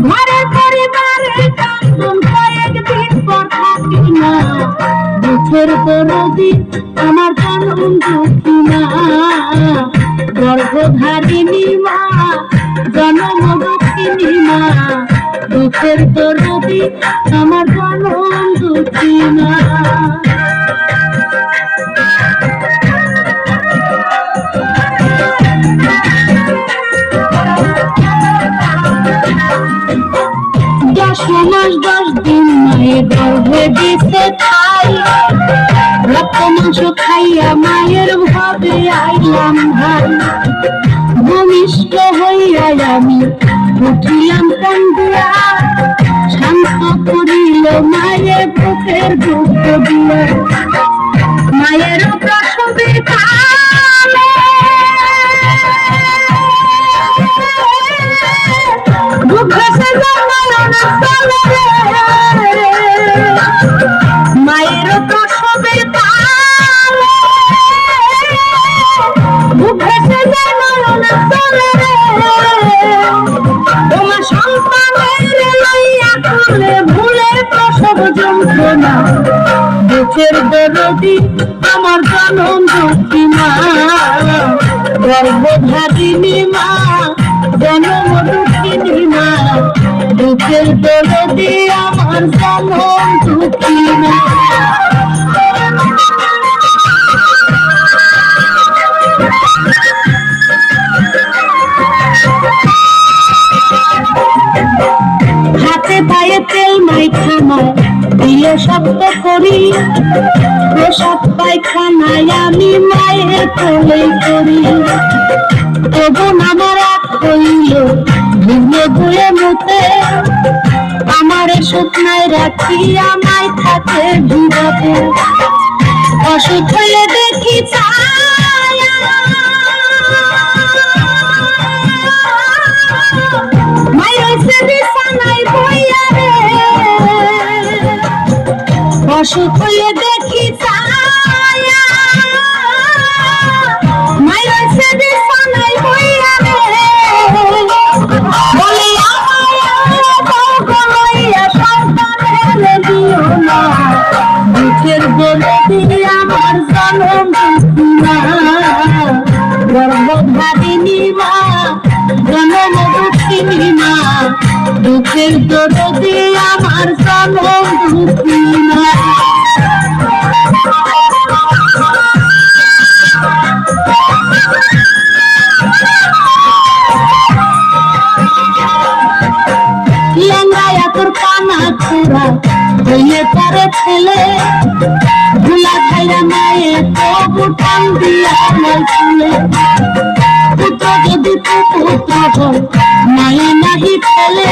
ঘরের পরিবারের কান্দন কয়েকদিন পর থাকি না, দুঃখের দরদি আমার জনম দুঃখী না, গর্ভধারিণী মা জনম দুঃখিনী মা, দুঃখের দরদি আমার জনম দুঃখী না। মাস 10 দিন মায়ের গর্ভে দিতে খাই, রক্ত মাংস খাইয়া মায়ের ভাবে আইলাম ভাই, ভূমিষ্ঠ হইয়া আমি উঠিলাম কান্দিয়া, শান্ত করিল মায়ের বুকের দুঃখ দিয়া, মায়ের প্রসবে কালে মায়ের প্রসবের কালে ভেসে যায় নয়ন চলে রে, তোমার সন্তানের লইয়া খুলে ভুলে প্রসব যন্ত্রণা, দুঃখের দরদি আমার জনম দুঃখী মা, গর্ভধারিণী মা জনম দুঃখিনী মা, দুঃখের দরদি আমার জনম দুঃখী মা। হাতে পায়ে তেল মাইখা মায় দিলে শব্দ করি, প্রসাদ পায়খানায় আমি মায়ের কোলে করি, তবু আমার এক হইল ভিজে গুয়ে মুতে, আমার শুকনায় রাখি আমায় থাকে ভিড়াতে, অসুখ হইলে দেখি অসুখ হইলে দেখি দুঃখের দরদি আমার জনম দুঃখী মা, গর্ভধারিণী মা জনম দুঃখিনী মা, দুঃখের দরদি আমার জনম দুঃখী মা। তোর কানা ছোড়া হইলে পরে ছেলে, ভুলা খাইয়া মায়ে তবু টান দিয়া নাই চলে, পুত্র যদি পুত্র হয় মায়ে নাহি ফেলে,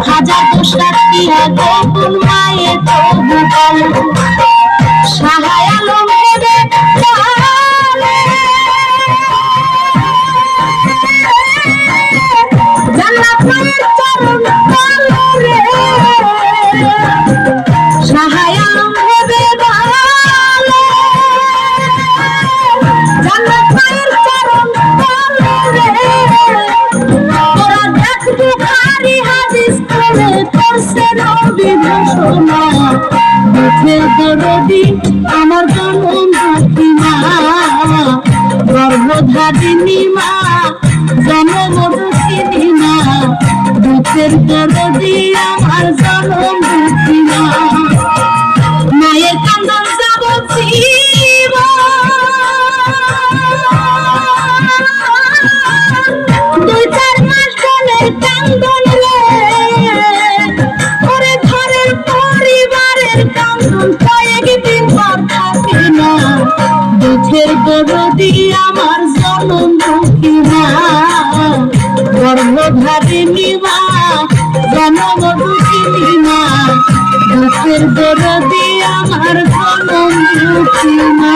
হাজার দোষ রাখিয়া গোপন মায়ে তবু বলে, সাহায় আলম ভেবে জান্নাত মায়ের চরণ তলে, সাহায় আলম ভেবে বলে জান্নাত মায়ের চরণ তলে, তোরা দেখ বুখারী হাদিস পড়ে করছে নবী ঘোষণা, দুঃখের দরদি আমার জনম দুঃখী মা, গর্ভধারিণী মা জনম দুঃখিনী মা, দুঃখের দরদি আমার জনম দুঃখী মা। মায়ের কান্দন যাবতীব দুই চার মাস ধরে কান্দন রে, ওরে ঘরের পরিবারের কান্দন কয়েকদিন পর থাকে না, দুঃখের দরদি আমার জনম দুঃখী মা, গর্ভধারিণী মা জনম দুঃখিনী মা, দুঃখের দরদি আমার জনম দুঃখী মা।